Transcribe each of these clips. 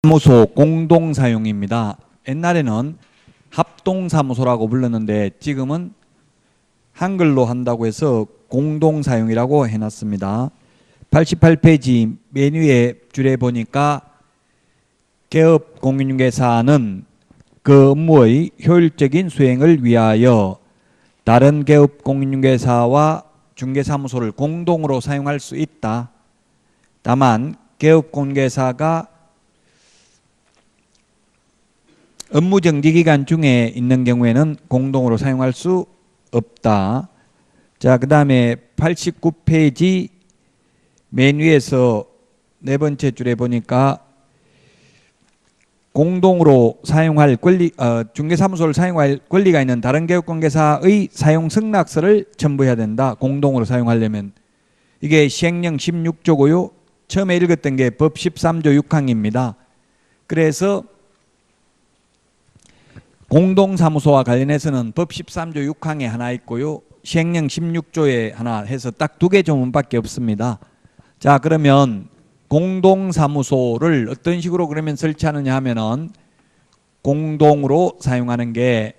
사무소 공동사용입니다. 옛날에는 합동사무소라고 불렀는데 지금은 한글로 한다고 해서 공동사용이라고 해놨습니다. 88페이지 맨 위에 줄에 보니까 개업 공인중개사는 그 업무의 효율적인 수행을 위하여 다른 개업 공인중개사와 중개사무소를 공동으로 사용할 수 있다. 다만 개업 공인중개사가 업무 정지 기간 중에 있는 경우에는 공동으로 사용할 수 없다. 자, 그 다음에 89페이지 맨 위에서 네 번째 줄에 보니까 공동으로 사용할 권리, 중개사무소를 사용할 권리가 있는 다른 개업공개사의 사용 승낙서를 첨부해야 된다. 공동으로 사용하려면. 이게 시행령 16조고요. 처음에 읽었던 게 법 13조 6항입니다. 그래서 공동사무소와 관련해서는 법 13조 6항에 하나 있고요. 시행령 16조에 하나 해서 딱 두 개 조문밖에 없습니다. 자, 그러면 공동사무소를 어떤 식으로 그러면 설치하느냐 하면은 공동으로 사용하는 게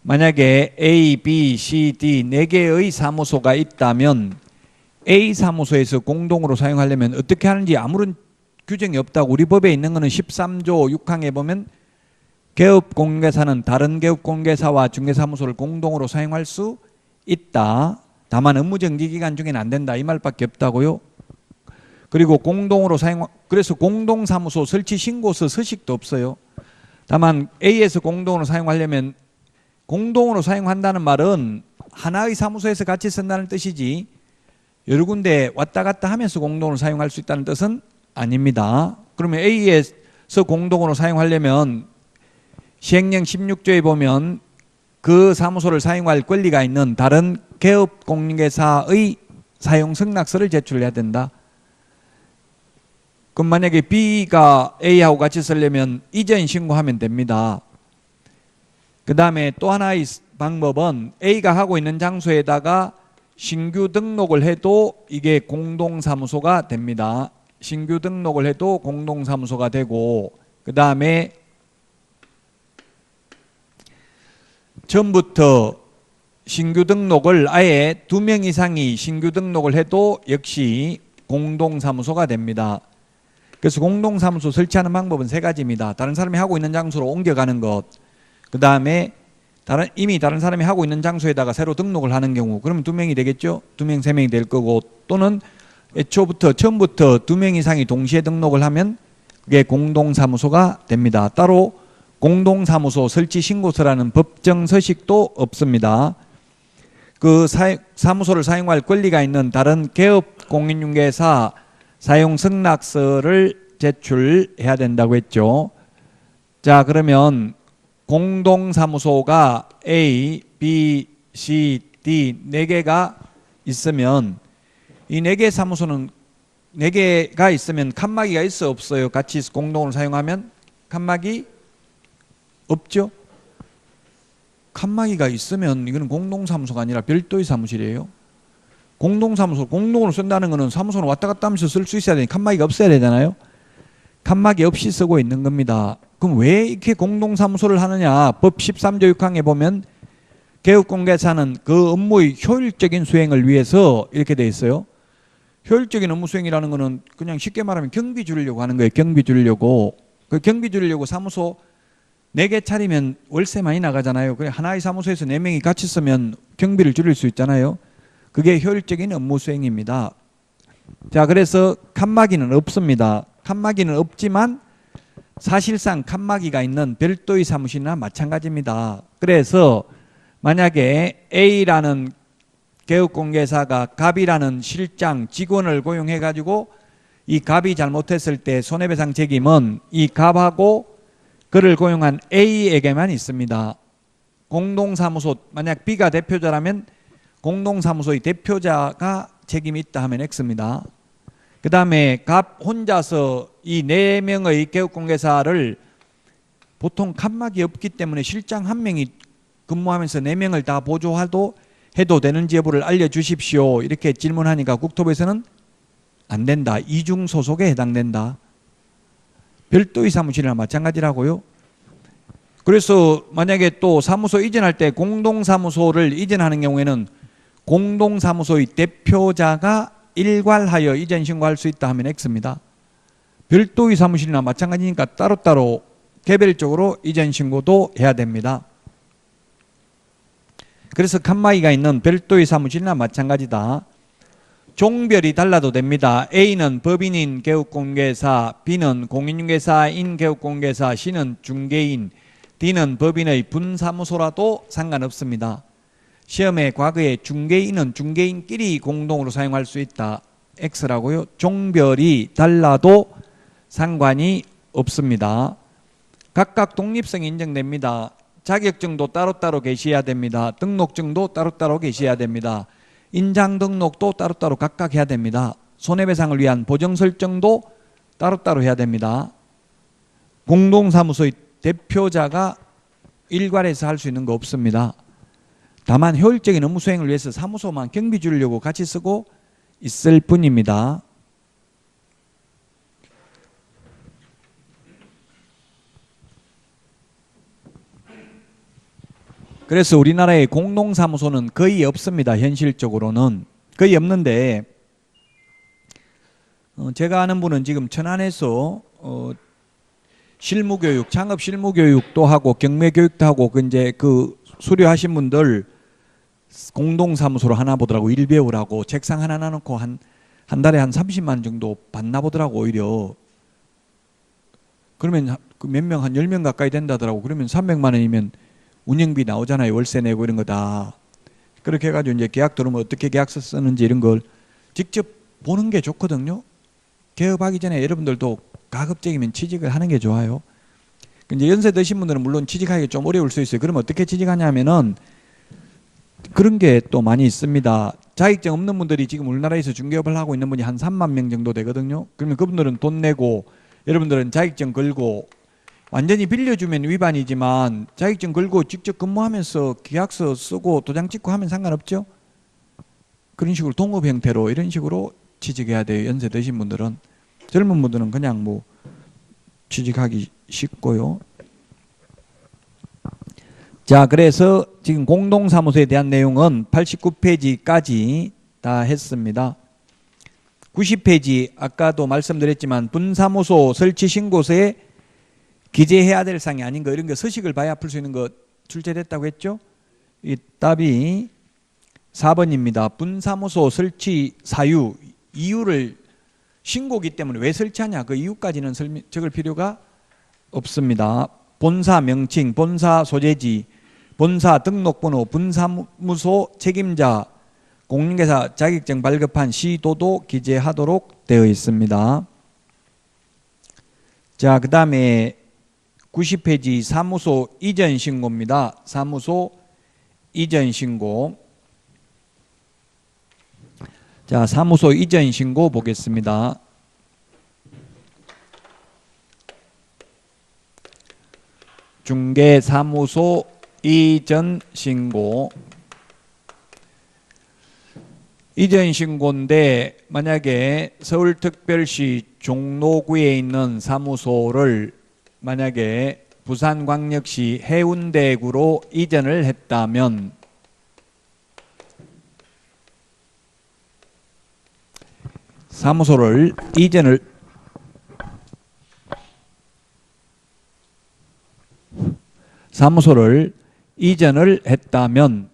만약에 A, B, C, D 4개의 사무소가 있다면 A 사무소에서 공동으로 사용하려면 어떻게 하는지 아무런 규정이 없다고. 우리 법에 있는 거는 13조 6항에 보면 개업공개사는 다른 개업공개사와 중개사무소를 공동으로 사용할 수 있다. 다만 업무정지 기간 중에는 안 된다. 이 말밖에 없다고요. 그리고 공동으로 그래서 공동사무소 설치 신고서 서식도 없어요. 다만 A에서 공동으로 사용하려면 공동으로 사용한다는 말은 하나의 사무소에서 같이 쓴다는 뜻이지 여러 군데 왔다 갔다 하면서 공동으로 사용할 수 있다는 뜻은 아닙니다. 그러면 A에서 공동으로 사용하려면 시행령 16조에 보면 그 사무소를 사용할 권리가 있는 다른 개업공개사의 사용 승낙서를 제출해야 된다. 그럼 만약에 B가 A하고 같이 쓰려면 이전 신고하면 됩니다. 그 다음에 또 하나의 방법은 A가 하고 있는 장소에다가 신규 등록을 해도 이게 공동사무소가 됩니다. 신규 등록을 해도 공동사무소가 되고, 그 다음에 처음부터 신규 등록을 아예 2명 이상이 신규 등록을 해도 역시 공동사무소가 됩니다. 그래서 공동사무소 설치하는 방법은 3가지입니다. 다른 사람이 하고 있는 장소로 옮겨가는 것, 그 다음에 이미 다른 사람이 하고 있는 장소에다가 새로 등록을 하는 경우, 그러면 2명이 되겠죠? 2명, 3명이 될 거고, 또는 처음부터 2명 이상이 동시에 등록을 하면 그게 공동사무소가 됩니다. 따로 공동사무소 설치 신고서라는 법정 서식도 없습니다. 그 사무소를 사용할 권리가 있는 다른 개업 공인중개사 사용 승낙서를 제출해야 된다고 했죠. 자, 그러면 공동사무소가 A, B, C, D 4개가 있으면 이 4개 사무소는 4개가 있으면 칸막이가 있어 없어요? 같이 공동으로 사용하면 칸막이 없죠? 칸막이가 있으면 이거는 공동사무소가 아니라 별도의 사무실이에요. 공동사무소, 공동으로 쓴다는 거는 사무소는 왔다 갔다 하면서 쓸 수 있어야 되니 칸막이가 없어야 되잖아요. 칸막이 없이 쓰고 있는 겁니다. 그럼 왜 이렇게 공동사무소를 하느냐? 법 13조 6항에 보면 개업공개사는 그 업무의 효율적인 수행을 위해서 이렇게 돼 있어요. 효율적인 업무 수행이라는 거는 그냥 쉽게 말하면 경비 줄이려고 하는 거예요. 경비 줄이려고. 그 경비 줄이려고 사무소 4개 차리면 월세 많이 나가잖아요. 그래 하나의 사무소에서 4명이 같이 쓰면 경비를 줄일 수 있잖아요. 그게 효율적인 업무 수행입니다. 자, 그래서 칸막이는 없습니다. 칸막이는 없지만 사실상 칸막이가 있는 별도의 사무실이나 마찬가지입니다. 그래서 만약에 A라는 개업공개사가 갑이라는 실장 직원을 고용해 가지고 이 갑이 잘못했을 때 손해배상 책임은 이 갑하고 그를 고용한 A에게만 있습니다. 공동사무소 만약 B가 대표자라면 공동사무소의 대표자가 책임이 있다 하면 X입니다. 그 다음에 갑 혼자서 이 4명의 개업공개사를 보통 칸막이 없기 때문에 실장 1명이 근무하면서 4명을 다 보조해도 해도 되는지 여부를 알려주십시오. 이렇게 질문하니까 국토부에서는 안 된다. 이중 소속에 해당된다. 별도의 사무실이나 마찬가지라고요. 그래서 만약에 또 사무소 이전할 때 공동사무소를 이전하는 경우에는 공동사무소의 대표자가 일괄하여 이전 신고할 수 있다 하면 X입니다. 별도의 사무실이나 마찬가지니까 따로따로 개별적으로 이전 신고도 해야 됩니다. 그래서 칸막이가 있는 별도의 사무실이나 마찬가지다. 종별이 달라도 됩니다. A는 법인인 개업공개사, B는 공인중개사인 개업공개사, C는 중개인, D는 법인의 분사무소라도 상관없습니다. 시험에 과거에 중개인은 중개인끼리 공동으로 사용할 수 있다. X라고요. 종별이 달라도 상관이 없습니다. 각각 독립성이 인정됩니다. 자격증도 따로따로 게시해야 됩니다. 등록증도 따로따로 게시해야 됩니다. 인장 등록도 따로따로 각각 해야 됩니다. 손해배상을 위한 보정 설정도 따로따로 해야 됩니다. 공동사무소의 대표자가 일괄해서 할 수 있는 거 없습니다. 다만 효율적인 업무 수행을 위해서 사무소만 경비 주려고 같이 쓰고 있을 뿐입니다. 그래서 우리나라의 공동사무소는 거의 없습니다. 현실적으로는 거의 없는데 제가 아는 분은 지금 천안에서 실무교육, 창업 실무교육도 하고 경매교육도 하고 그 수료하신 분들 공동사무소로 하나 보더라고. 일 배우라고 책상 하나 놔놓고 한 달에 한 30만 원 정도 받나 보더라고. 오히려 그러면 몇 명, 한 10명 가까이 된다더라고. 그러면 300만 원이면 운영비 나오잖아요. 월세 내고 이런 거 다. 그렇게 해가지고 이제 계약 들어오면 어떻게 계약서 쓰는지 이런 걸 직접 보는 게 좋거든요. 개업하기 전에 여러분들도 가급적이면 취직을 하는 게 좋아요. 이제 연세 드신 분들은 물론 취직하기 좀 어려울 수 있어요. 그러면 어떻게 취직하냐면은 그런 게 또 많이 있습니다. 자격증 없는 분들이 지금 우리나라에서 중개업을 하고 있는 분이 한 3만 명 정도 되거든요. 그러면 그분들은 돈 내고 여러분들은 자격증 걸고 완전히 빌려주면 위반이지만 자격증 걸고 직접 근무하면서 계약서 쓰고 도장 찍고 하면 상관없죠. 그런 식으로 동업 형태로 이런 식으로 취직해야 돼요. 연세 드신 분들은. 젊은 분들은 그냥 뭐 취직하기 쉽고요. 자, 그래서 지금 공동사무소에 대한 내용은 89페이지까지 다 했습니다. 90페이지 아까도 말씀드렸지만 분사무소 설치 신고서에 기재해야 될 사항이 아닌 거 이런 거 서식을 봐야 풀 수 있는 거 출제됐다고 했죠. 이 답이 4번입니다. 분사무소 설치 사유, 이유를 신고기 때문에 왜 설치하냐 그 이유까지는 적을 필요가 없습니다. 본사 명칭, 본사 소재지, 본사 등록번호, 분사무소 책임자, 공인중개사 자격증 발급한 시도도 기재하도록 되어 있습니다. 자, 그 다음에 90페이지 사무소 이전 신고입니다. 사무소 이전 신고. 자, 사무소 이전 신고 보겠습니다. 중개사무소 이전 신고. 이전 신고인데 만약에 서울특별시 종로구에 있는 사무소를 만약에 부산광역시 해운대구로 이전을 했다면 사무소를 이전을 했다면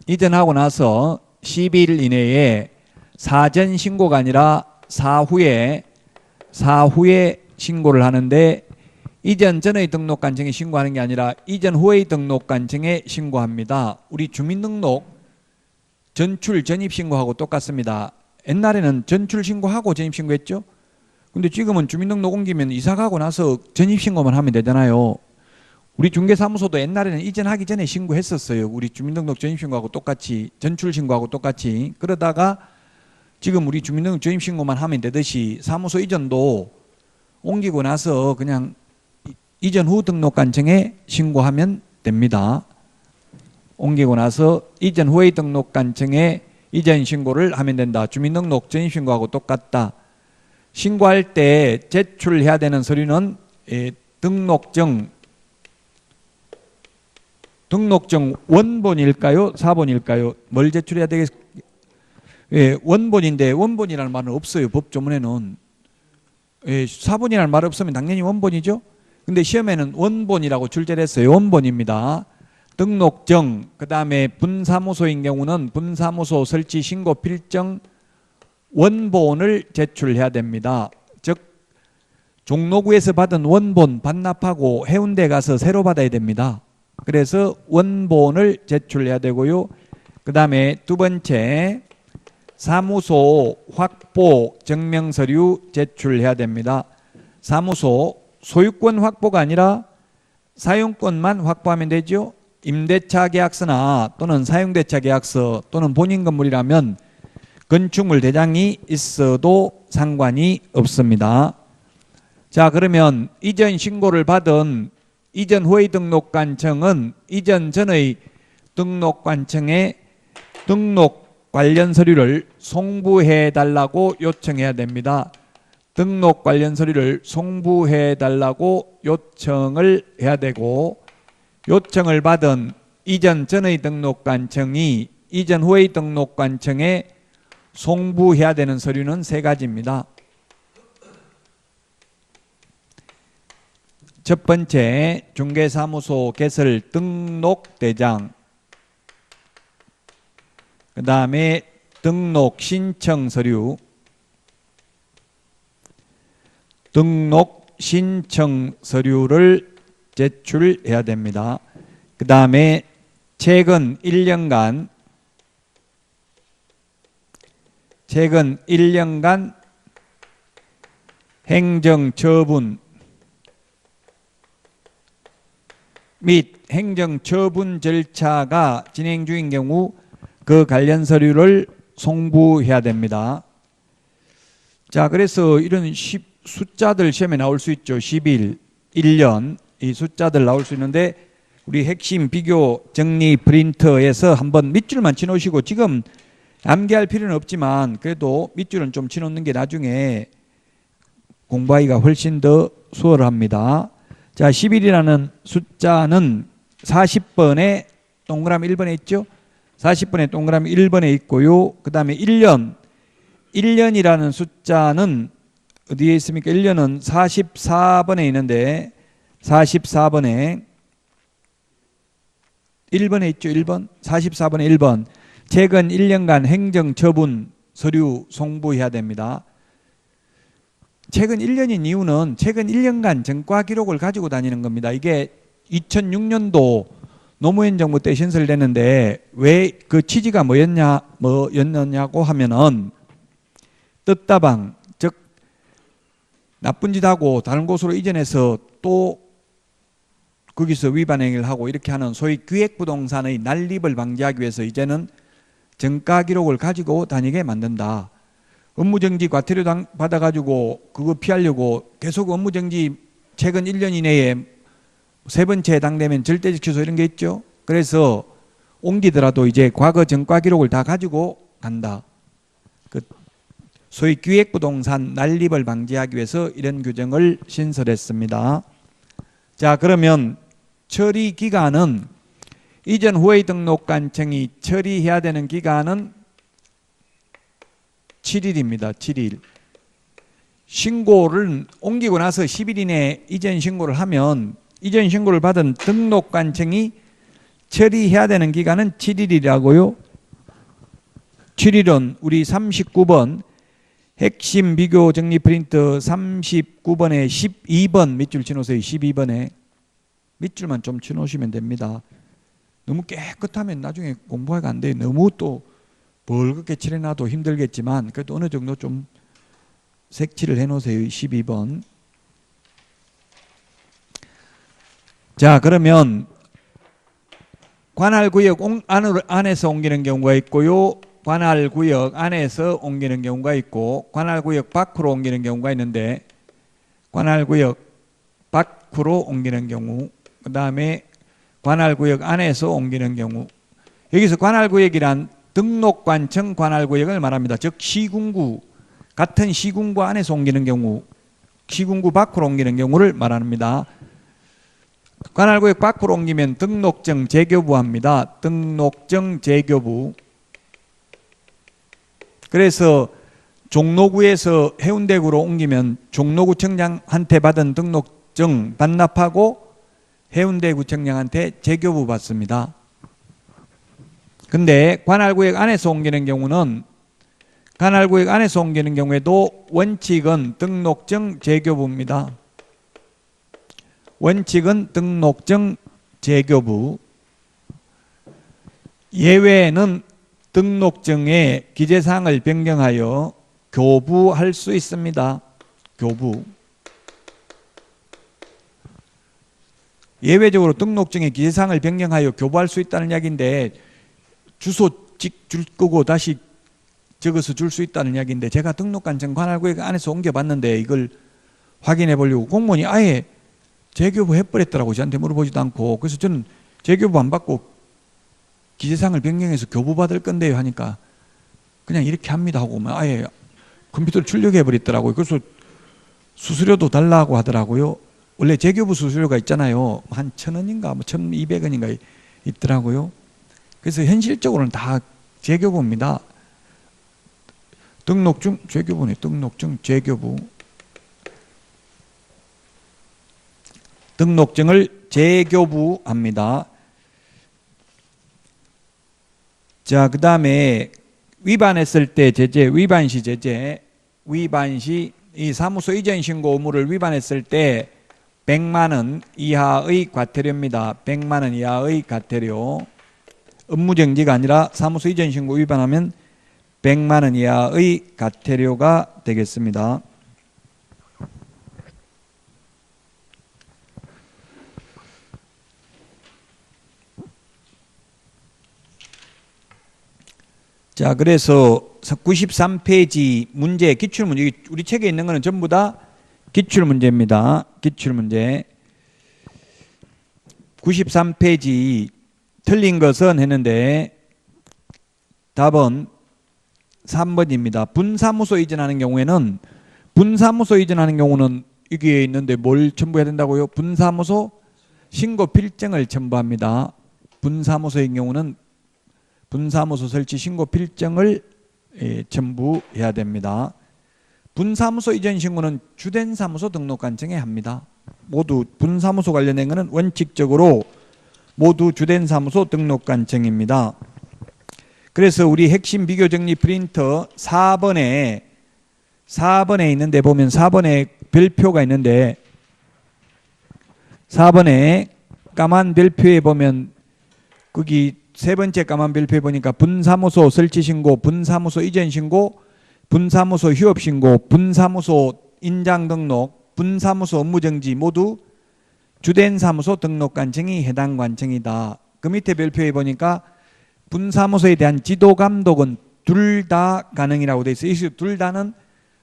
이전하고 나서 12일 이내에 사전 신고가 아니라 사후에 신고를 하는데 이전 전의 등록관청에 신고하는 게 아니라 이전 후의 등록관청에 신고합니다. 우리 주민등록 전출 전입신고하고 똑같습니다. 옛날에는 전출 신고하고 전입신고했죠. 근데 지금은 주민등록 옮기면 이사가고 나서 전입신고만 하면 되잖아요. 우리 중개사무소도 옛날에는 이전하기 전에 신고했었어요. 우리 주민등록 전입신고하고 똑같이 전출신고하고 똑같이. 그러다가 지금 우리 주민등록 전입신고만 하면 되듯이 사무소 이전도 옮기고 나서 그냥 이전 후 등록관청에 신고하면 됩니다. 옮기고 나서 이전 후의 등록관청에 이전 신고를 하면 된다. 주민등록 전입신고하고 똑같다. 신고할 때 제출해야 되는 서류는 등록증 원본일까요? 사본일까요? 뭘 제출해야 되겠습니까? 원본인데 원본이라는 말은 없어요. 법조문에는. 사본이라는 말 없으면 당연히 원본이죠. 근데 시험에는 원본이라고 출제했어요. 원본입니다. 등록증, 그 다음에 분사무소인 경우는 분사무소 설치 신고 필정 원본을 제출해야 됩니다. 즉 종로구에서 받은 원본 반납하고 해운대 가서 새로 받아야 됩니다. 그래서 원본을 제출해야 되고요. 그 다음에 두 번째, 사무소 확보 증명서류 제출해야 됩니다. 사무소 소유권 확보가 아니라 사용권만 확보하면 되죠. 임대차 계약서나 또는 사용대차 계약서 또는 본인 건물이라면 건축물 대장이 있어도 상관이 없습니다. 자, 그러면 이전 신고를 받은 이전 후의 등록관청은 이전 전의 등록관청에 등록 관련 서류를 송부해 달라고 요청해야 됩니다. 등록 관련 서류를 송부해 달라고 요청을 해야 되고, 요청을 받은 이전 전의 등록관청이 이전 후의 등록관청에 송부해야 되는 서류는 세 가지입니다. 첫 번째, 중개사무소 개설 등록대장, 그 다음에 등록 신청 서류, 등록 신청 서류를 제출해야 됩니다. 그 다음에 최근 1년간 행정처분 및 행정처분 절차가 진행 중인 경우 그 관련 서류를 송부해야 됩니다. 자, 그래서 이런 숫자들 시험에 나올 수 있죠. 10일, 1년 이 숫자들 나올 수 있는데 우리 핵심 비교 정리 프린터에서 한번 밑줄만 치놓으시고, 지금 암기할 필요는 없지만 그래도 밑줄은 좀 치놓는 게 나중에 공부하기가 훨씬 더 수월합니다. 자, 10일이라는 숫자는 40번에 동그라미 1번에 있죠. 40번에 동그라미 1번에 있고요. 그 다음에 1년이라는 숫자는 어디에 있습니까? 1년은 44번에 있는데 44번에 1번에 있죠. 1번. 44번에 1번. 최근 1년간 행정처분 서류 송부해야 됩니다. 최근 1년인 이유는 최근 1년간 전과 기록을 가지고 다니는 겁니다. 이게 2006년도 노무현 정부 때 신설됐는데 왜 그 취지가 뭐였냐고 하면은 뜻다방, 즉 나쁜 짓 하고 다른 곳으로 이전해서 또 거기서 위반 행위를 하고 이렇게 하는 소위 기획부동산의 난립을 방지하기 위해서 이제는 정가 기록을 가지고 다니게 만든다. 업무정지 과태료 받아가지고 그거 피하려고 계속 업무정지 최근 1년 이내에 세 번째 해당되면 절대적 취소 이런 게 있죠. 그래서 옮기더라도 이제 과거 정가 기록을 다 가지고 간다. 그 소위 기획부동산 난립을 방지하기 위해서 이런 규정을 신설했습니다. 자, 그러면 처리 기간은 이전 후의 등록관청이 처리해야 되는 기간은 7일입니다. 7일. 신고를 옮기고 나서 10일 이내에 이전 신고를 하면 이전 신고를 받은 등록관청이 처리해야 되는 기간은 7일이라고요. 7일은 우리 39번 핵심 비교 정리 프린트 39번에 12번 밑줄 치놓으세요. 12번에 밑줄만 좀 치놓으시면 됩니다. 너무 깨끗하면 나중에 공부하기가 안 돼요. 너무 또 벌겋게 칠해놔도 힘들겠지만 그래도 어느 정도 좀 색칠을 해놓으세요. 12번. 자, 그러면 관할구역 안에서 옮기는 경우가 있고요. 관할구역 안에서 옮기는 경우가 있고 관할구역 밖으로 옮기는 경우가 있는데, 관할구역 밖으로 옮기는 경우, 그 다음에 관할구역 안에서 옮기는 경우, 여기서 관할구역이란 등록관청 관할구역을 말합니다. 즉 시군구, 같은 시군구 안에서 옮기는 경우, 시군구 밖으로 옮기는 경우를 말합니다. 관할구역 밖으로 옮기면 등록증 재교부 합니다. 등록증 재교부. 그래서 종로구에서 해운대구로 옮기면 종로구청장한테 받은 등록증 반납하고 해운대구청장한테 재교부 받습니다. 근데 관할구역 안에서 옮기는 경우는 관할구역 안에서 옮기는 경우에도 원칙은 등록증 재교부입니다. 원칙은 등록증 재교부. 예외는 등록증의 기재사항을 변경하여 교부할 수 있습니다. 교부. 예외적으로 등록증의 기재사항을 변경하여 교부할 수 있다는 이야기인데 주소 줄 거고 다시 적어서 줄 수 있다는 이야기인데 제가 등록관청 관할구역 안에서 옮겨봤는데 이걸 확인해 보려고 공무원이 아예 재교부 해버렸더라고. 저한테 물어보지도 않고. 그래서 저는 재교부 안 받고 기재사항을 변경해서 교부 받을 건데요 하니까 그냥 이렇게 합니다 하고 아예 컴퓨터를 출력해 버렸더라고요. 그래서 수수료도 달라고 하더라고요. 원래 재교부 수수료가 있잖아요. 한 1,000원인가 뭐 1,200원인가 있더라고요. 그래서 현실적으로는 다 재교부입니다. 등록증 재교부네. 등록증 재교부. 등록증을 재교부합니다. 자, 그 다음에 위반했을 때 제재, 위반시 제재, 위반시 이 사무소 이전 신고 의무를 위반했을 때 100만 원 이하의 과태료입니다. 100만 원 이하의 과태료. 업무정지가 아니라 사무소 이전 신고 위반하면 100만 원 이하의 과태료가 되겠습니다. 자, 그래서 93페이지 문제, 기출문제, 우리 책에 있는 거는 전부 다 기출문제입니다. 기출문제. 93페이지 틀린 것은 했는데 답은 3번입니다. 분사무소 이전하는 경우에는 여기에 있는데 뭘 첨부해야 된다고요? 분사무소 신고 필증을 첨부합니다. 분사무소의 경우는 분사무소 설치 신고 필증을 첨부해야 됩니다. 분사무소 이전 신고는 주된 사무소 등록관청에 합니다. 모두 분사무소 관련된 것은 원칙적으로 모두 주된 사무소 등록관청입니다. 그래서 우리 핵심 비교정리 프린터 4번에 있는데 보면 4번에 별표가 있는데 4번에 까만 별표에 보면 거기 세 번째 까만 별표에 보니까 분사무소 설치신고, 분사무소 이전신고, 분사무소 휴업신고, 분사무소 인장등록, 분사무소 업무정지 모두 주된 사무소 등록관청이 해당 관청이다. 그 밑에 별표에 보니까 분사무소에 대한 지도감독은 둘 다 가능이라고 되어 있어요. 이 둘 다는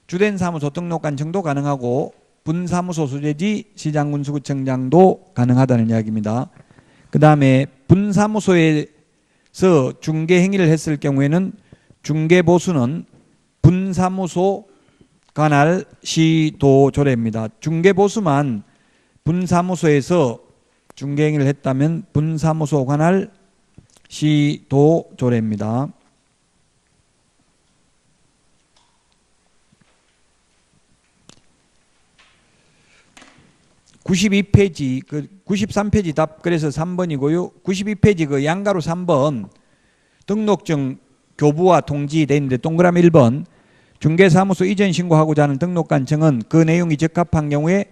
주된 사무소 등록관청도 가능하고 분사무소 소재지 시장군수구청장도 가능하다는 이야기입니다. 그 다음에 분사무소에서 중개행위를 했을 경우에는 중개보수는 분사무소 관할 시도조례입니다. 중개보수만 분사무소에서 중개행위를 했다면 분사무소 관할 시도조례입니다. (92페이지) 93페이지 답 그래서 3번이고요. 92페이지 그 양가로 3번 등록증 교부와 통지되어 있는데 동그라미 1번 중개사무소 이전 신고하고자 하는 등록관청은 그 내용이 적합한 경우에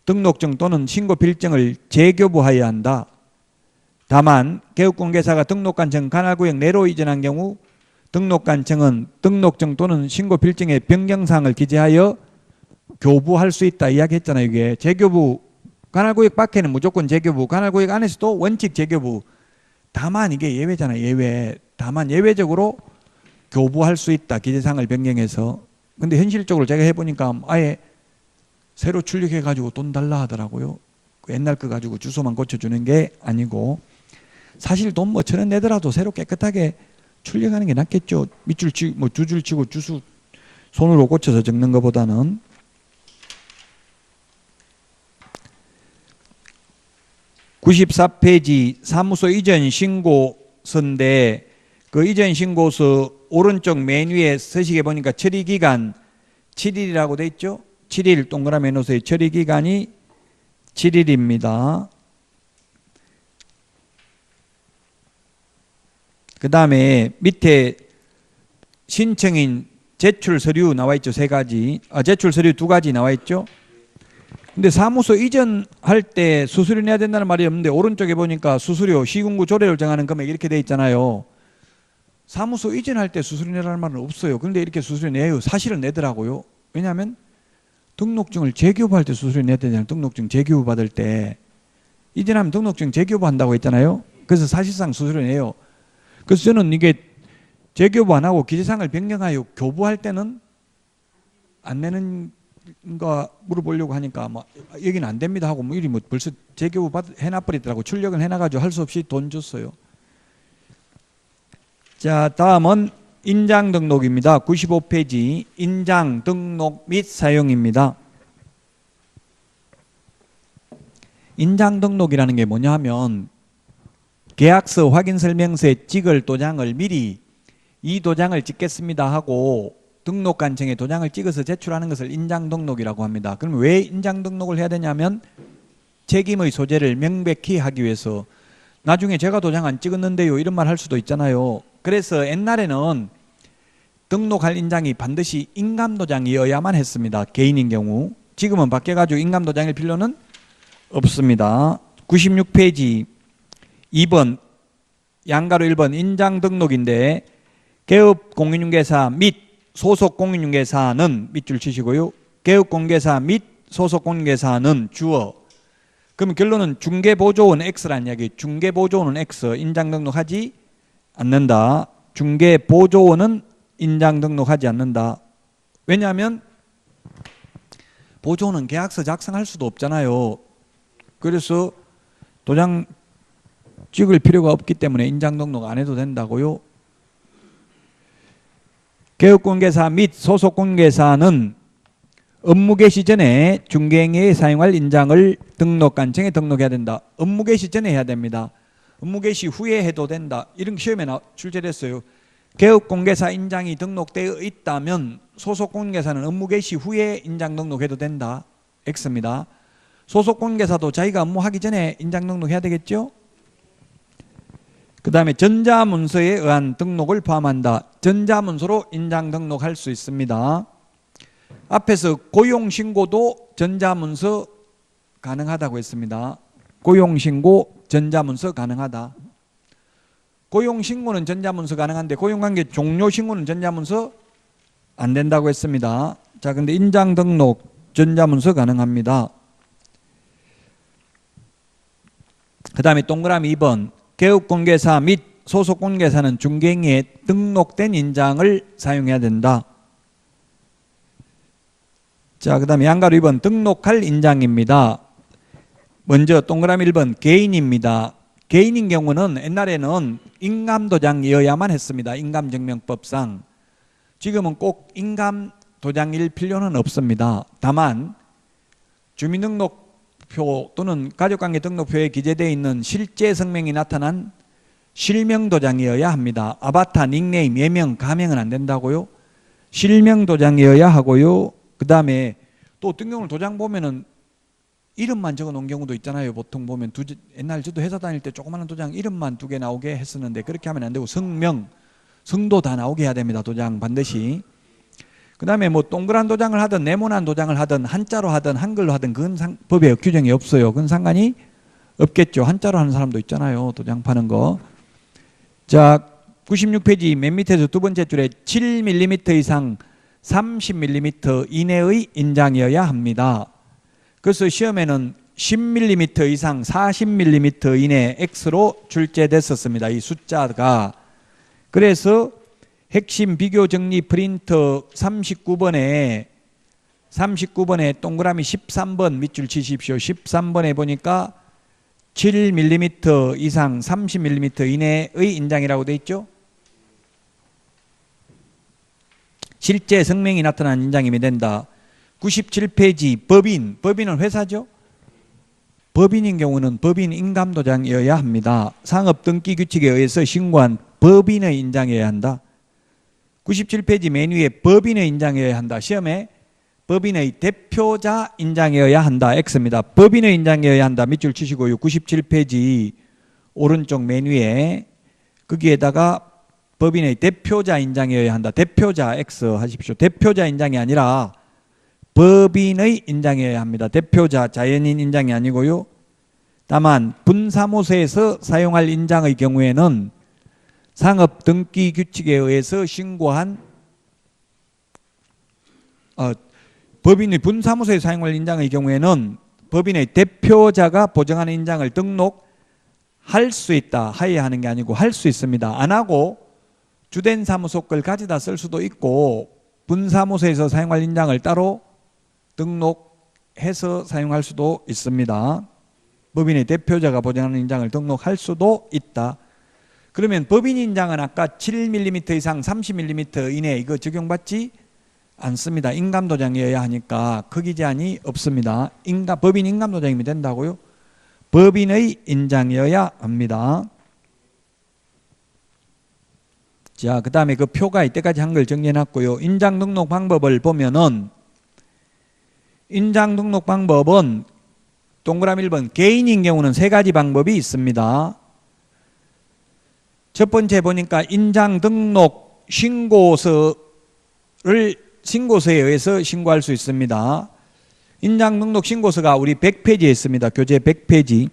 등록증 또는 신고필증을 재교부하여야 한다. 다만 개업공개사가 등록관청 관할구역 내로 이전한 경우 등록관청은 등록증 또는 신고필증의 변경사항을 기재하여 교부할 수 있다 이야기했잖아요. 이게 재교부 관할구역 밖에는 무조건 재교부, 관할구역 안에서도 원칙 재교부. 다만 이게 예외잖아요. 예외. 다만 예외적으로 교부할 수 있다. 기재사항을 변경해서. 근데 현실적으로 제가 해보니까 아예 새로 출력해가지고 돈 달라 하더라고요. 옛날 거 가지고 주소만 고쳐주는 게 아니고. 사실 돈 뭐 1,000원 내더라도 새로 깨끗하게 출력하는 게 낫겠죠. 밑줄 치고 뭐 두 줄 치고 주수 손으로 고쳐서 적는 것보다는. (94페이지) 사무소 이전 신고서인데 그 이전 신고서 오른쪽 맨 위에 서식에 보니까 처리기간 7일이라고 돼 있죠. 7일 동그라미 해놓으세요. 처리기간이 7일입니다. 그 다음에 밑에 신청인 제출 서류 나와 있죠. 3가지. 제출 서류 2가지 나와 있죠. 근데 사무소 이전할 때 수수료 내야 된다는 말이 없는데 오른쪽에 보니까 수수료 시군구 조례를 정하는 금액 이렇게 돼 있잖아요. 사무소 이전할 때 수수료 내라는 말은 없어요. 그런데 이렇게 수수료 내요. 사실은 내더라고요. 왜냐하면 등록증을 재교부할 때 수수료 내야 되잖아요. 등록증 재교부 받을 때 이전하면 등록증 재교부 한다고 했잖아요. 그래서 사실상 수수료 내요. 그래서 저는 이게 재교부 안 하고 기재사항을 변경하여 교부할 때는 안 내는 가 물어보려고 하니까 뭐 여기는 안 됩니다 하고 뭐 이리 뭐 벌써 재교부 해놔버리더라고. 출력을 해놔가지고 할 수 없이 돈 줬어요. 자, 다음은 인장 등록입니다. 95페이지 인장 등록 및 사용입니다. 인장 등록이라는 게 뭐냐 하면 계약서 확인설명서에 찍을 도장을 미리 이 도장을 찍겠습니다 하고 등록관청에 도장을 찍어서 제출하는 것을 인장 등록이라고 합니다. 그럼 왜 인장 등록을 해야 되냐면 책임의 소재를 명백히 하기 위해서. 나중에 제가 도장 안 찍었는데요 이런 말 할 수도 있잖아요. 그래서 옛날에는 등록할 인장이 반드시 인감도장이어야만 했습니다. 개인인 경우. 지금은 바뀌어가지고 인감도장일 필요는 없습니다. 96페이지 2번 양가로 1번 인장 등록인데 개업 공인중개사 및 소속 공인중개사는 밑줄 치시고요. 개업 공개사 및 소속 공인중개사는 주어. 그럼 결론은 중개보조원 X라는 이야기. 중개보조원은 X. 인장 등록하지 않는다. 중개보조원은 인장 등록하지 않는다. 왜냐하면 보조원은 계약서 작성할 수도 없잖아요. 그래서 도장 찍을 필요가 없기 때문에 인장 등록 안 해도 된다고요. 개업공개사 및 소속공개사는 업무 개시 전에 중개행위에 사용할 인장을 등록관청에 등록해야 된다. 업무 개시 전에 해야 됩니다. 업무 개시 후에 해도 된다. 이런 시험에 출제됐어요. 개업공개사 인장이 등록되어 있다면 소속공개사는 업무 개시 후에 인장 등록해도 된다. X입니다. 소속공개사도 자기가 업무하기 전에 인장 등록해야 되겠죠? 그 다음에 전자문서에 의한 등록을 포함한다. 전자문서로 인장 등록할 수 있습니다. 앞에서 고용신고도 전자문서 가능하다고 했습니다. 고용신고 전자문서 가능하다. 고용신고는 전자문서 가능한데 고용관계 종료신고는 전자문서 안 된다고 했습니다. 자, 근데 인장 등록 전자문서 가능합니다. 그 다음에 동그라미 2번 개업공개사 및 소속공개사는 중개행위에 등록된 인장을 사용해야 된다. 자, 그 다음에 양가로 2번 등록할 인장입니다. 먼저 동그라미 1번 개인입니다. 개인인 경우는 옛날에는 인감도장이어야만 했습니다. 인감증명법상. 지금은 꼭 인감도장일 필요는 없습니다. 다만 주민등록표 또는 가족관계 등록표에 기재되어 있는 실제 성명이 나타난 실명도장이어야 합니다. 아바타, 닉네임, 예명, 가명은 안 된다고요. 실명도장이어야 하고요. 그 다음에 또 어떤 경우는 도장 보면은 이름만 적어 놓은 경우도 있잖아요. 보통 보면 옛날 저도 회사 다닐 때 조그마한 도장 이름만 2개 나오게 했었는데 그렇게 하면 안 되고 성명, 성도 다 나오게 해야 됩니다. 도장 반드시. 그 다음에 뭐 동그란 도장을 하든 네모난 도장을 하든 한자로 하든 한글로 하든 그건 법에 규정이 없어요. 그건 상관이 없겠죠. 한자로 하는 사람도 있잖아요. 도장 파는 거. 자, 96페이지 맨 밑에서 두 번째 줄에 7mm 이상 30mm 이내의 인장이어야 합니다. 그래서 시험에는 10mm 이상 40mm 이내 X로 출제됐었습니다. 이 숫자가. 그래서 핵심 비교 정리 프린터 39번에 동그라미 13번 밑줄 치십시오. 13번에 보니까 7mm 이상 30mm 이내의 인장이라고 되어 있죠. 실제 성명이 나타난 인장이면 된다. 97페이지 법인은 회사죠. 법인인 경우는 법인 인감도장이어야 합니다. 상업등기규칙에 의해서 신고한 법인의 인장이어야 한다. 97페이지 맨 위에 법인의 인장이어야 한다. 시험에 법인의 대표자 인장이어야 한다. X입니다. 법인의 인장이어야 한다. 밑줄 치시고요. 97페이지 오른쪽 맨 위에 거기에다가 법인의 대표자 인장이어야 한다. 대표자 X 하십시오. 대표자 인장이 아니라 법인의 인장이어야 합니다. 대표자 자연인 인장이 아니고요. 다만 분사무소에서 사용할 인장의 경우에는 상업등기규칙에 의해서 신고한 법인의 분사무소에 사용할 인장의 경우에는 법인의 대표자가 보정하는 인장을 등록할 수 있다. 하여야 하는 게 아니고 할 수 있습니다. 안 하고 주된 사무소 걸 가져다 쓸 수도 있고 분사무소에서 사용할 인장을 따로 등록해서 사용할 수도 있습니다. 법인의 대표자가 보정하는 인장을 등록할 수도 있다. 그러면 법인 인장은 아까 7mm 이상 30mm 이내 이거 적용받지 않습니다. 인감도장이어야 하니까 크기 제한이 없습니다. 법인 인감도장이면 된다고요? 법인의 인장이어야 합니다. 자, 그 다음에 그 표가 이때까지 한 걸 정리해놨고요. 인장 등록 방법을 보면은 인장 등록 방법은 동그라미 1번 개인인 경우는 3가지 방법이 있습니다. 첫 번째 보니까 인장 등록 신고서에 의해서 신고할 수 있습니다. 인장 등록 신고서가 우리 100페이지에 있습니다. 교재 100페이지.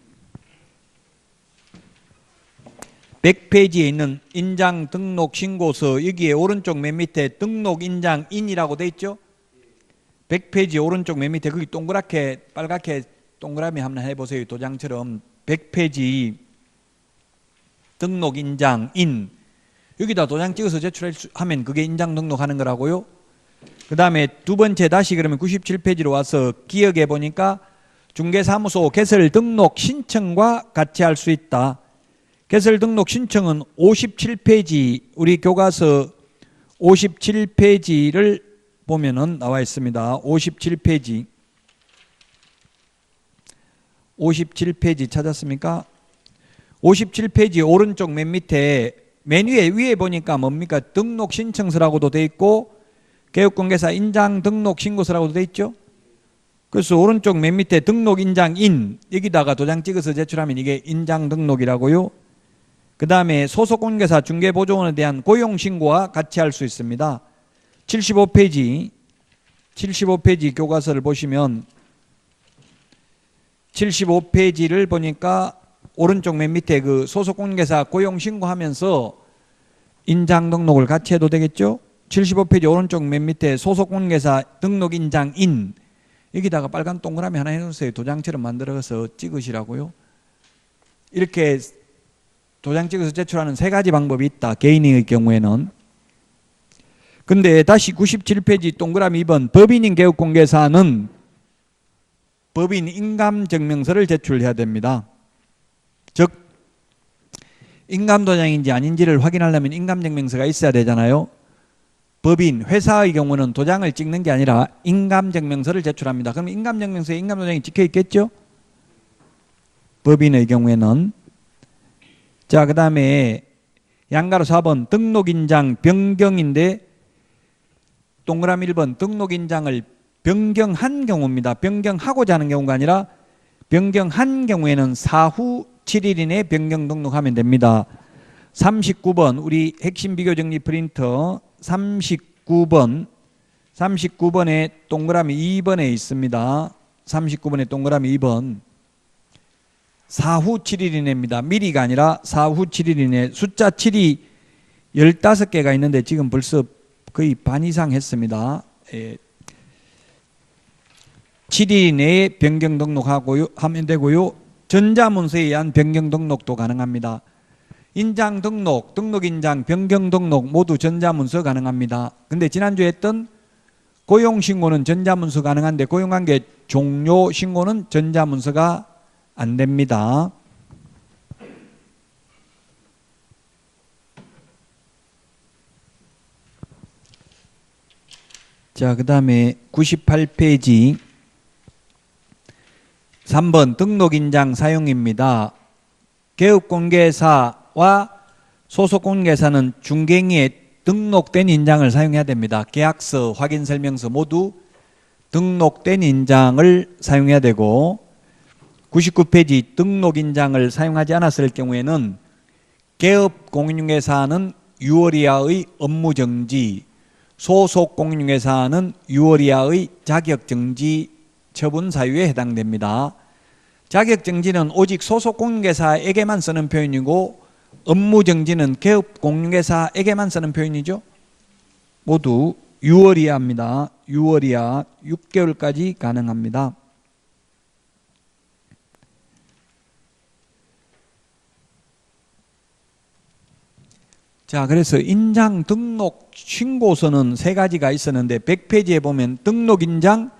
100페이지에 있는 인장 등록 신고서 여기에 오른쪽 맨 밑에 등록 인장 인이라고 돼 있죠. 100페이지 오른쪽 맨 밑에 거기 동그랗게 빨갛게 동그라미 한번 해보세요. 도장처럼 100페이지 등록 인장 인 여기다 도장 찍어서 제출하면 그게 인장 등록하는 거라고요. 그 다음에 두 번째 다시 그러면 97페이지로 와서 기억해 보니까 중개사무소 개설 등록 신청과 같이 할 수 있다. 개설 등록 신청은 57페이지 우리 교과서 57페이지를 보면은 나와 있습니다. 57페이지 찾았습니까? 57페이지 오른쪽 맨 밑에 맨 위에 보니까 뭡니까? 등록 신청서라고도 돼 있고 개업공개사 인장 등록 신고서라고도 돼 있죠. 그래서 오른쪽 맨 밑에 등록 인장 인 여기다가 도장 찍어서 제출하면 이게 인장 등록이라고요. 그 다음에 소속공개사 중개보조원에 대한 고용신고와 같이 할 수 있습니다. 75페이지 교과서를 보시면 75페이지를 보니까 오른쪽 맨 밑에 그 소속공개사 고용신고하면서 인장 등록을 같이 해도 되겠죠. 75페이지 오른쪽 맨 밑에 소속공개사 등록인장 인 여기다가 빨간 동그라미 하나 해놓으세요. 도장처럼 만들어서 찍으시라고요. 이렇게 도장 찍어서 제출하는 3가지 방법이 있다. 개인의 경우에는. 근데 다시 97페이지 동그라미 2번 법인인 개업공개사는 법인 인감증명서를 제출해야 됩니다. 즉 인감도장인지 아닌지를 확인하려면 인감증명서가 있어야 되잖아요. 법인, 회사의 경우는 도장을 찍는 게 아니라 인감증명서를 제출합니다. 그럼 인감증명서에 인감도장이 찍혀 있겠죠? 법인의 경우에는. 자, 그 다음에 양가로 4번 등록인장 변경인데 동그라미 1번 등록인장을 변경한 경우입니다. 변경하고자 하는 경우가 아니라 변경한 경우에는 사후 7일 이내에 변경 등록하면 됩니다. 39번 우리 핵심 비교정리 프린터 39번에 동그라미 2번에 있습니다. 39번에 동그라미 2번 사후 7일 이내입니다. 미리가 아니라 사후 7일 이내. 숫자 7이 15개가 있는데 지금 벌써 거의 반 이상 했습니다. 7일 내에 변경 등록하고요 하면 되고요. 전자문서에 의한 변경 등록도 가능합니다. 인장 등록, 등록인장, 변경 등록 모두 전자문서 가능합니다. 근데 지난주에 했던 고용신고는 전자문서 가능한데 고용관계 종료 신고는 전자문서가 안 됩니다. 자, 그 다음에 98페이지 3번 등록인장 사용입니다. 개업공개사와 소속공개사는 중개인에 등록된 인장을 사용해야 됩니다. 계약서, 확인설명서 모두 등록된 인장을 사용해야 되고 99페이지 등록인장을 사용하지 않았을 경우에는 개업공인중개사는 6월 이하의 업무정지, 소속공인중개사는 6월 이하의 자격정지 처분 사유에 해당됩니다. 자격정지는 오직 소속공인중개사에게만 쓰는 표현이고 업무정지는 개업공인중개사에게만 쓰는 표현이죠. 모두 6월 이하입니다. 6월 이하 6개월까지 가능합니다. 자, 그래서 인장 등록 신고서는 3가지가 있었는데 100페이지에 보면 등록인장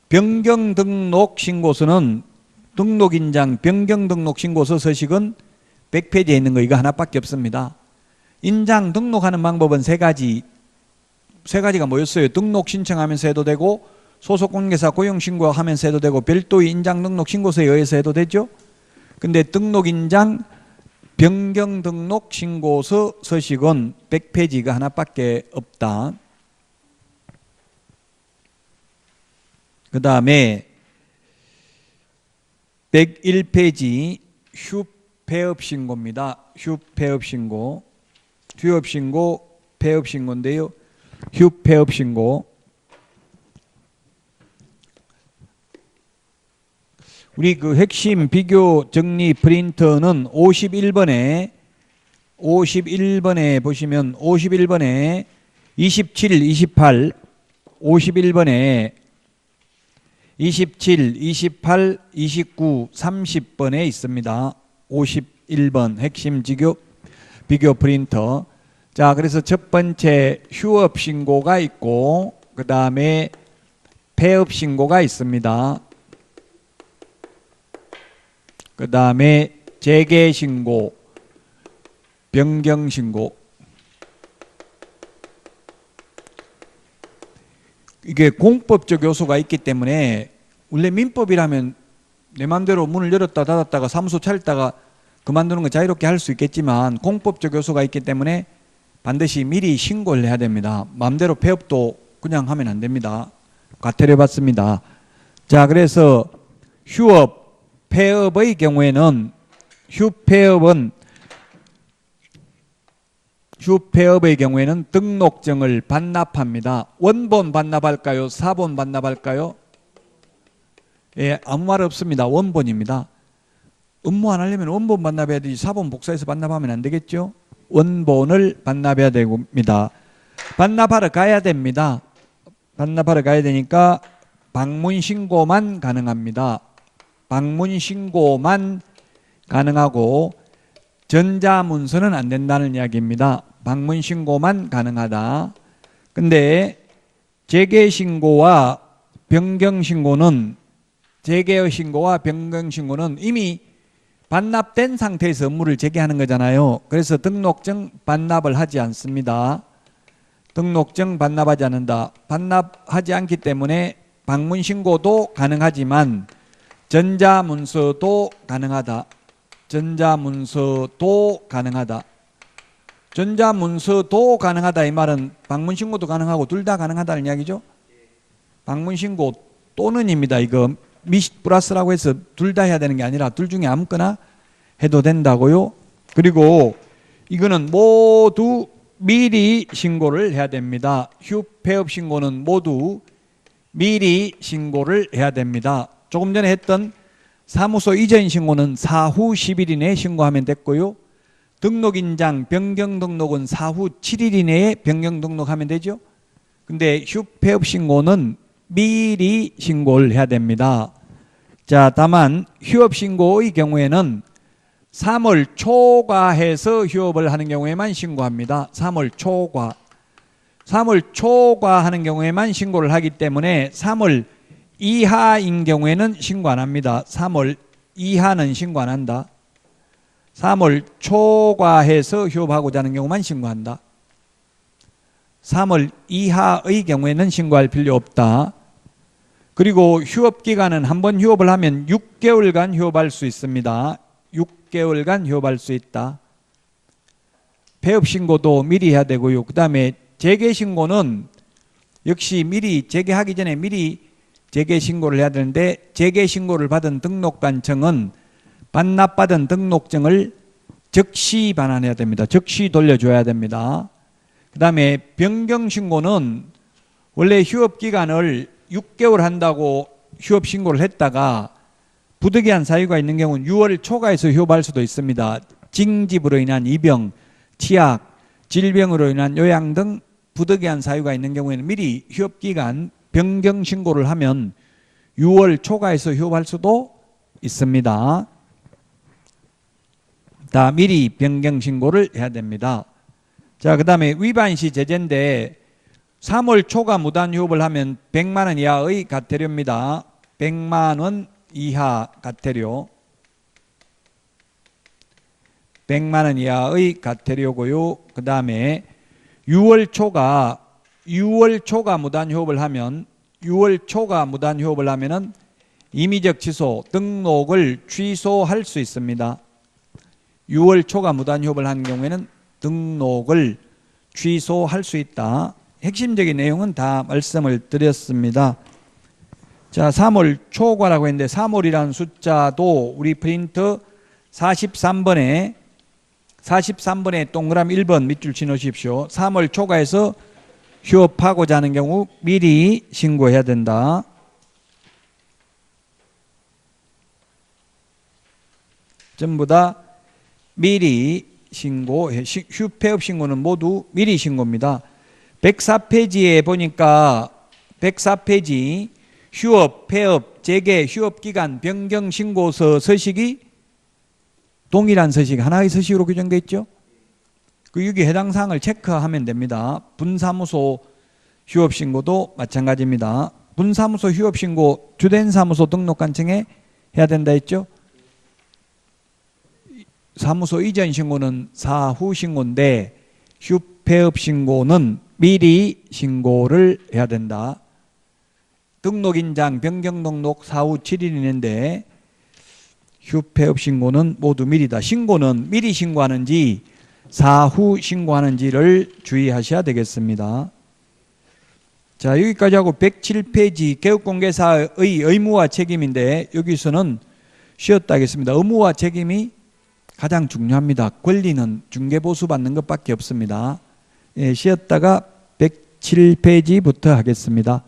변경 등록 신고서는 등록인장 변경 등록 신고서 서식은 100페이지에 있는 거 이거 하나밖에 없습니다. 인장 등록하는 방법은 3가지. 3가지가 뭐였어요? 등록 신청하면서 해도 되고 소속공개사 고용신고하면서 해도 되고 별도의 인장 등록 신고서에 의해서 해도 되죠. 근데 등록인장 변경 등록 신고서 서식은 100페이지가 하나밖에 없다. 그 다음에 101페이지 휴폐업신고입니다. 휴폐업신고. 휴업신고, 폐업신고인데요. 휴폐업신고. 우리 그 핵심 비교 정리 프린터는 51번에 보시면 51번에 27, 28, 51번에 27, 28, 29, 30번에 있습니다. 51번 핵심 비교 프린터. 자, 그래서 첫 번째 휴업 신고가 있고 그 다음에 폐업 신고가 있습니다. 그 다음에 재개 신고, 변경 신고. 이게 공법적 요소가 있기 때문에 원래 민법이라면 내 마음대로 문을 열었다 닫았다가 사무소 차렸다가 그만두는 거 자유롭게 할 수 있겠지만 공법적 요소가 있기 때문에 반드시 미리 신고를 해야 됩니다. 마음대로 폐업도 그냥 하면 안 됩니다. 과태료 받습니다. 자, 그래서 휴업, 폐업의 경우에는 휴폐업의 경우에는 등록증을 반납합니다. 원본 반납할까요? 사본 반납할까요? 예, 아무 말 없습니다. 원본입니다. 업무 안 하려면 원본 반납해야 되지 사본 복사해서 반납하면 안 되겠죠? 원본을 반납해야 됩니다. 반납하러 가야 됩니다. 반납하러 가야 되니까 방문 신고만 가능합니다. 방문 신고만 가능하고 전자문서는 안 된다는 이야기입니다. 방문 신고만 가능하다. 근데 재개 신고와 변경 신고는 이미 반납된 상태에서 업무를 재개하는 거잖아요. 그래서 등록증 반납을 하지 않습니다. 등록증 반납하지 않는다. 반납하지 않기 때문에 방문 신고도 가능하지만 전자문서도 가능하다. 전자문서도 가능하다. 전자문서도 가능하다 이 말은 방문신고도 가능하고 둘 다 가능하다는 이야기죠. 방문신고 또는입니다. 이거 미시 플러스라고 해서 둘 다 해야 되는 게 아니라 둘 중에 아무거나 해도 된다고요. 그리고 이거는 모두 미리 신고를 해야 됩니다. 휴폐업 신고는 모두 미리 신고를 해야 됩니다. 조금 전에 했던 사무소 이전 신고는 사후 10일 이내에 신고하면 됐고요. 등록인장 변경 등록은 사후 7일 이내에 변경 등록하면 되죠. 근데 휴폐업 신고는 미리 신고를 해야 됩니다. 자, 다만 휴업 신고의 경우에는 3월 초과해서 휴업을 하는 경우에만 신고합니다. 3월 초과. 3월 초과하는 경우에만 신고를 하기 때문에 3월 이하인 경우에는 신고 안 합니다. 3월 이하는 신고 안 한다. 3월 초과해서 휴업하고자 하는 경우만 신고한다. 3월 이하의 경우에는 신고할 필요 없다. 그리고 휴업기간은 한번 휴업을 하면 6개월간 휴업할 수 있습니다. 6개월간 휴업할 수 있다. 폐업신고도 미리 해야 되고요. 그 다음에 재개신고는 역시 미리 재개하기 전에 미리 재개신고를 해야 되는데, 재개신고를 받은 등록관청은 반납받은 등록증을 즉시 반환해야 됩니다. 즉시 돌려줘야 됩니다. 그 다음에 변경신고는 원래 휴업기간을 6개월 한다고 휴업신고를 했다가 부득이한 사유가 있는 경우는 6월 초과해서 휴업할 수도 있습니다. 징집으로 인한 입영, 치약, 질병으로 인한 요양 등 부득이한 사유가 있는 경우에는 미리 휴업기간 변경신고를 하면 6월 초과해서 휴업할 수도 있습니다. 다 미리 변경신고를 해야 됩니다. 자, 그 다음에 위반시 제재인데 3월 초과 무단휴업을 하면 100만 원 이하의 과태료입니다. 100만 원 이하 과태료. 100만 원 이하의 과태료고요. 그 다음에 6월 초과 무단휴업을 하면 6월 초과 무단휴업을 하면은 임의적 취소, 등록을 취소할 수 있습니다. 6월 초과 무단휴업을 한 경우에는 등록을 취소할 수 있다. 핵심적인 내용은 다 말씀을 드렸습니다. 자, 3월 초과라고 했는데 3월이라는 숫자도 우리 프린트 43번에 동그라미 1번 밑줄 치 놓으십시오. 3월 초과해서 휴업하고자 하는 경우 미리 신고해야 된다. 전부 다 미리 신고해. 휴폐업 신고는 모두 미리 신고입니다. 104페이지에 보니까 104페이지 휴업, 폐업, 재개, 휴업기간 변경 신고서 서식이 동일한 서식, 하나의 서식으로 규정되어 있죠. 그 여기 해당 사항을 체크하면 됩니다. 분사무소 휴업신고도 마찬가지입니다. 분사무소 휴업신고 주된 사무소 등록관청에 해야 된다 했죠. 사무소 이전 신고는 사후 신고인데 휴폐업 신고는 미리 신고를 해야 된다. 등록인장 변경 등록 사후 7일 이내인데 휴폐업 신고는 모두 미리다. 신고는 미리 신고하는지 사후 신고하는지를 주의하셔야 되겠습니다. 자, 여기까지 하고 107페이지 개업공개사의 의무와 책임인데 여기서는 쉬었다 하겠습니다. 의무와 책임이 가장 중요합니다. 권리는 중개보수 받는 것밖에 없습니다. 예, 쉬었다가 107페이지부터 하겠습니다.